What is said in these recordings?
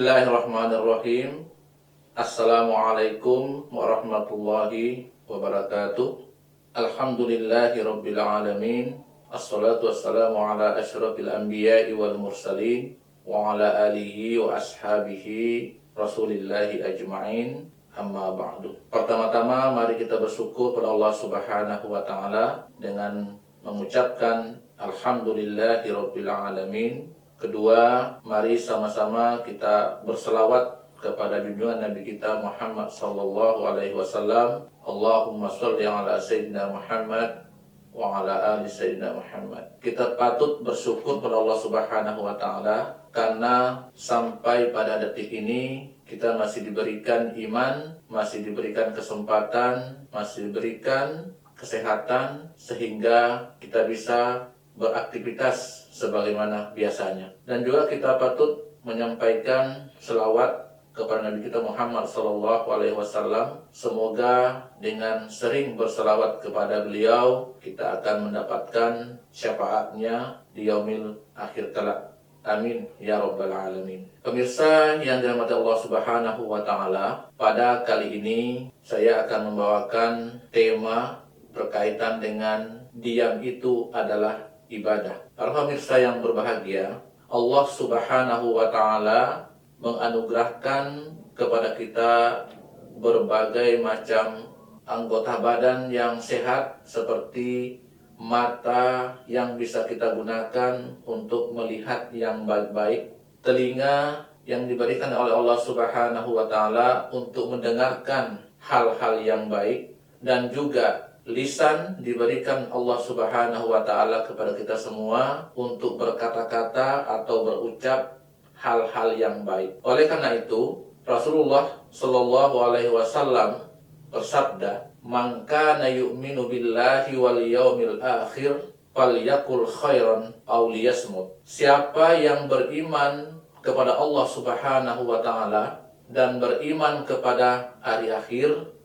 Bismillahirrahmanirrahim. Assalamualaikum warahmatullahi wabarakatuh. Alhamdulillahirabbil alamin. Assalatu wassalamu ala asyrafil anbiya'i wal mursalin wa ala alihi wa ashabihi rasulillahi ajma'in. Amma ba'du. Pertama-tama mari kita bersyukur kepada Allah Subhanahu wa taala dengan mengucapkan alhamdulillahirabbil alamin. Kedua, mari sama-sama kita berselawat kepada junjungan Nabi kita Muhammad sallallahu alaihi wasallam. Allahumma sholli ala sayyidina Muhammad wa ala ali sayyidina Muhammad. Kita patut bersyukur kepada Allah Subhanahu wa taala karena sampai pada detik ini kita masih diberikan iman, masih diberikan kesempatan, masih diberikan kesehatan sehingga kita bisa beraktivitas sebagaimana biasanya. Dan juga kita patut menyampaikan selawat kepada Nabi kita Muhammad sallallahu alaihi wasallam. Semoga dengan sering berselawat kepada beliau kita akan mendapatkan syafaatnya di yaumil akhir kelak. Amin ya rabbal alamin. Pemirsa yang dirahmati Allah Subhanahu wa taala, pada kali ini saya akan membawakan tema berkaitan dengan diam itu adalah ibadah. Para pemirsa yang berbahagia, Allah Subhanahu wa taala menganugerahkan kepada kita berbagai macam anggota badan yang sehat, seperti mata yang bisa kita gunakan untuk melihat yang baik-baik, telinga yang diberikan oleh Allah Subhanahu wa taala untuk mendengarkan hal-hal yang baik, dan juga lisan diberikan Allah Subhanahu wa taala kepada kita semua untuk berkata-kata atau berucap hal-hal yang baik. Oleh karena itu, Rasulullah sallallahu alaihi wasallam bersabda, "Man kana yu'minu billahi wal yaumil akhir falyakul khairan aw liyasmut." Siapa yang beriman kepada Allah Subhanahu wa taala dan beriman kepada hari akhir,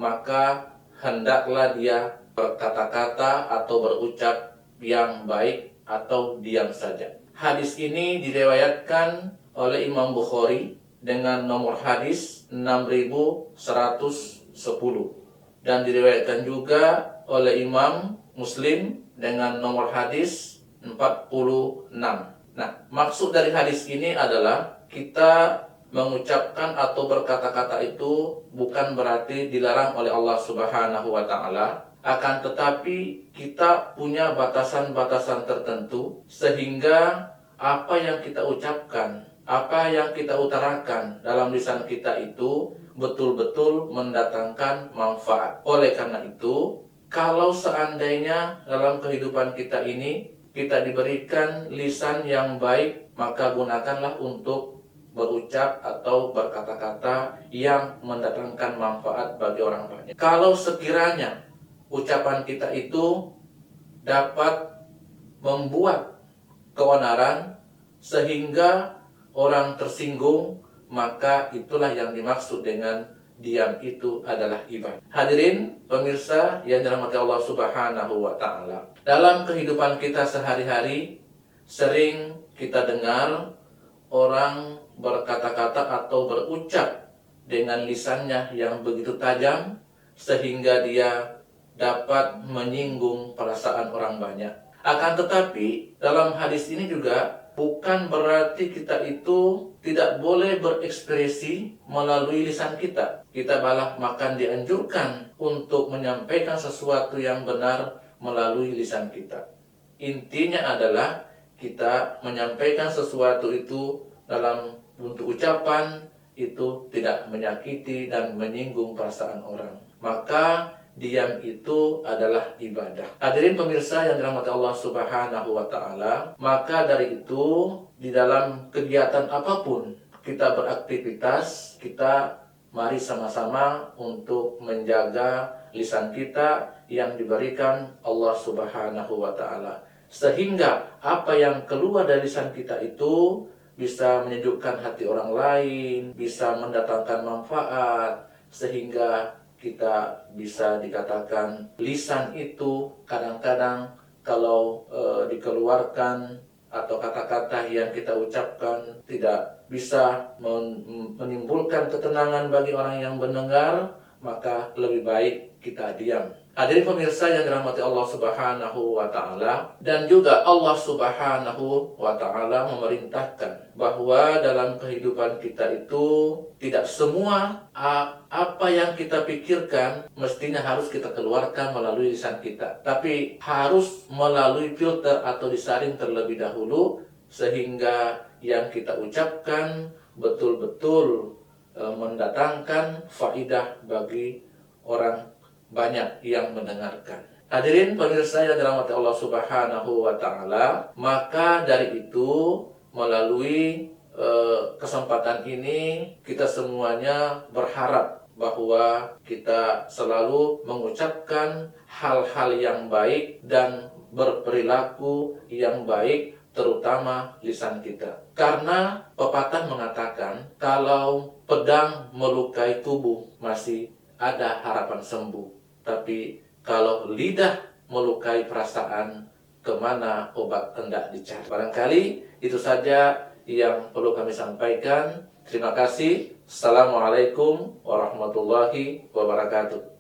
maka hendaklah dia berkata-kata atau berucap yang baik atau diam saja. Hadis ini diriwayatkan oleh Imam Bukhari dengan nomor hadis 6110 dan diriwayatkan juga oleh Imam Muslim dengan nomor hadis 46. Nah, maksud dari hadis ini adalah kita mengucapkan atau berkata-kata itu bukan berarti dilarang oleh Allah Subhanahu wa taala, akan tetapi kita punya batasan-batasan tertentu sehingga apa yang kita ucapkan, apa yang kita utarakan dalam lisan kita itu betul-betul mendatangkan manfaat. Oleh karena itu, kalau seandainya dalam kehidupan kita ini kita diberikan lisan yang baik, maka gunakanlah untuk berucap atau berkata-kata yang mendatangkan manfaat bagi orang banyak. Kalau sekiranya ucapan kita itu dapat membuat keonaran sehingga orang tersinggung, maka itulah yang dimaksud dengan diam itu adalah ibadah. Hadirin pemirsa yang dirahmati Allah Subhanahu wa taala, dalam kehidupan kita sehari-hari sering kita dengar orang berkata-kata atau berucap dengan lisannya yang begitu tajam sehingga dia dapat menyinggung perasaan orang banyak. Akan tetapi dalam hadis ini juga bukan berarti kita itu tidak boleh berekspresi melalui lisan kita. Kita malah makan dianjurkan untuk menyampaikan sesuatu yang benar melalui lisan kita. Intinya adalah kita menyampaikan sesuatu itu dalam bentuk ucapan itu tidak menyakiti dan menyinggung perasaan orang. Maka diam itu adalah ibadah. Hadirin pemirsa yang dirahmati Allah Subhanahu wa taala, maka dari itu di dalam kegiatan apapun kita beraktivitas, kita mari sama-sama untuk menjaga lisan kita yang diberikan Allah Subhanahu wa taala, sehingga apa yang keluar dari lisan kita itu bisa menyejukkan hati orang lain, bisa mendatangkan manfaat, sehingga kita bisa dikatakan lisan itu kadang-kadang kalau dikeluarkan atau kata-kata yang kita ucapkan tidak bisa menimbulkan ketenangan bagi orang yang mendengar, maka lebih baik kita diam. Hadirin pemirsa yang dirahmati Allah Subhanahu wa Ta'ala, dan juga Allah Subhanahu wa Ta'ala memerintahkan bahwa dalam kehidupan kita itu tidak semua apa yang kita pikirkan mestinya harus kita keluarkan melalui lisan kita, tapi harus melalui filter atau disaring terlebih dahulu, sehingga yang kita ucapkan betul-betul mendatangkan faidah bagi orang banyak yang mendengarkan. Hadirin pemirsa yang dirahmati Allah Subhanahu wa Ta'ala, maka dari itu melalui kesempatan ini kita semuanya berharap bahwa kita selalu mengucapkan hal-hal yang baik dan berperilaku yang baik, terutama lisan kita. Karena pepatah mengatakan kalau pedang melukai tubuh masih ada harapan sembuh, tapi kalau lidah melukai perasaan, kemana obat hendak dicari. Barangkali itu saja yang perlu kami sampaikan. Terima kasih. Assalamualaikum warahmatullahi wabarakatuh.